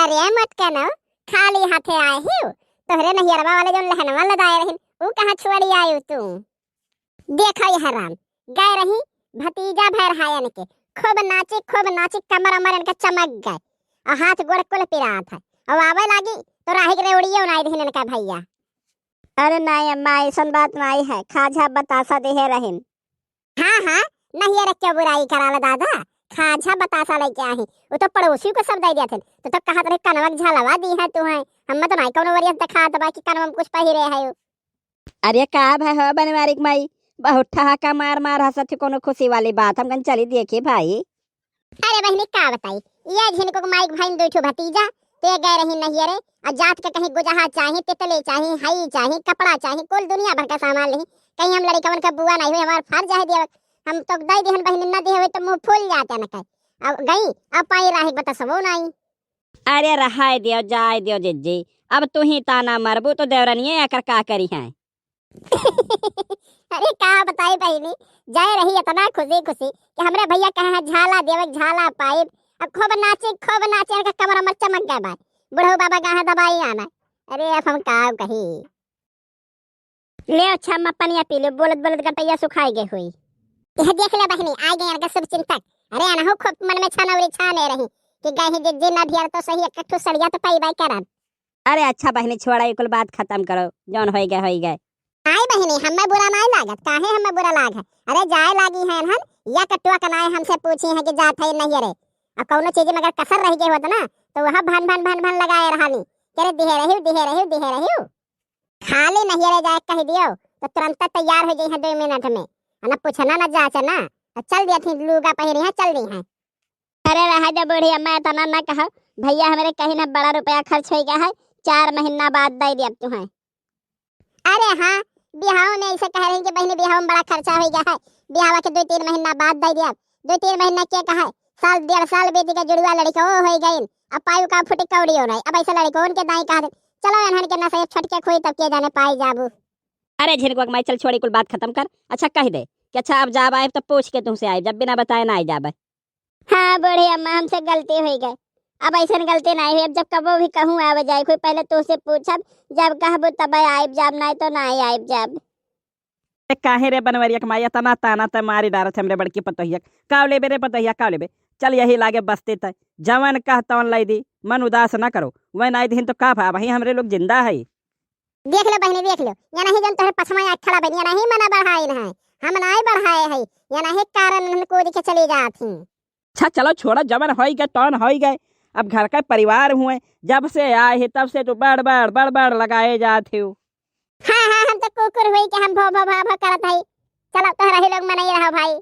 अरे मत कहना खाली हाथे आए ही तोहरे नहियरवा वाले जो लहनवा लदाए रहिन ऊ कहां छोड़ी आयु तू। देखा ये हराम गए रही भतीजा भैर हायन के खूब नाची कमर अमर इनका चमक गए और हाथ गोड़ कुल पिरात है और आवे लागी तो राही के रेवड़ियो नाई रहिन इनका भैया। अरे नहीं अम्मा ऐसन बात नहीं है खाजा बतासा देहे रहिन। हाँ नहियर क्यों बुराई कराला दादा खाजा बतासा लेके आई वो तो पड़ोसी को सब दे दिया थे तो कहा तेरे कनवक झालवा दी है तू है हम तो नहीं कोनो वरियस दिखा दबा कि कनवम कुछ पहिरे है। अरे का भाई हो बनवारिक माई बहुत ठहाका मार मार हंसत कोनो खुशी वाली बात हम चली देखी भाई। अरे बहनी का बताई ये झिनको को माइक भाई दो भतीजा ते गए रही नहियरे और जात के कहीं गुजहा चाहिए तितले चाहिए हई चाहिए कपड़ा चाहिए कुल दुनिया भर का सामान नहीं कहीं हम लड़कवन का बुआ नहीं हुई हमार फर्ज है दिया हम तो दई दिहन बहनी न दिए हुए तो मुंह फूल जाता न कहीं अब गई अब पाई राही बता सबो नहीं। अरे रहाय दियो जाय दियो जिज्जी अब तू ही ताना मरबू तो देवरनिये आकर का करी है। अरे का बताई बहनी जाए रही इतना खुशी कि हमरे भैया कहे हैं झाला देवक झाला पाइप अब खूब नाचे का कमर अमर चमक गया बात बुढ़ऊ बाबा कहा दबाई आना। अरे अब हम का कही ले अच्छा अम्मा पनिया पी लो बोलत गटैया सुखाई गई हुई। यह देख ले बहनी आ गए अनका शुभ चिंतक। अरे अनहो खूब मन में छनौरी छाने रही कि गए ही जिन अभियर तो सही इकट्ठू सड़िया तो पाई बाई करन। अरे अच्छा बहनी छोड़ा कुल बात खत्म करो जौन हो गए। आई बहनी हमें बुरा नहीं लागत काहे हमें बुरा लाग है। अरे जाए लागी है हन या कटुआ कनाए हमसे पूछी है कि जात है नहीं रे अब कौनो चीज में अगर कसर रह गई होत ना तो वह भन लगाए रहानी करे दिहे रही खाली नहीं रे जाए कह दियो तो तुरंत तैयार हो गई है 2 मिनट में ना पूछना ना जाचे ना चल दिया थी लूगा पहिरी है चल दी है। अरे रहा जा बूढ़ी अम्मा तना ना कहा भैया हमारे कहीं ना बड़ा रुपया खर्च हो गया है 4 महीना बाद दे दिया तू है। अरे हाँ बिहाव ने ऐसे कह रही कि बहनी बिहाव में बड़ा खर्चा हो गया है बिहावा के 2-3 महीना बाद दे दिया 2-3 महीना क्या कहा साल 1.5 साल बेटी का जुड़वा लड़का हो गई अब पायु का फुटी कौड़ी हो रही अब ऐसा लड़को उनके दाई कहा चलो एनहन के ना सही छटके खोई तब के जाने पाई जाबू। अरे झिनक माई चल छोड़ी कुल बात खत्म कर अच्छा कह दे कि अच्छा अब जाब आए तो पूछ के तुमसे आए जब बिना बताए ना आई जाब। हाँ बूढ़ी अम्मा हमसे गलती हो गई अब ऐसा गलती नहीं हुई अब जब कबो भी कहूँ आवे जाए कोई पहले तुझसे पूछब जब कहबो तब आइब जाब नहीं तो नहीं आइब जाब। काहे रे बनवरिया माया तना ताना त मारी डारत हमरे बड़की पतोहिया काव लेबे रे पतोहिया काव लेबे चल यही लागे बसते तय जवन कह तवन लाई दी मन उदास ना करो वह नाई दिन तो का भा वही हमरे लोग जिंदा है। देख लो बहनी देख लो या नहीं जन तोहरे पछमा खड़ा बन या नहीं मना बढ़ाई है हम नहीं बढ़ाए है या नहीं कारण कूद के चली जाती। अच्छा चलो छोड़ा जवन हो गए तौन हो गए अब घर का परिवार हुए जब से आए है तब से तो बड़ लगाए जाते हो। हाँ हम तो कुकुर हुई कि हम भो करत है चलो तोहरा ही लोग मनाई रहो भाई।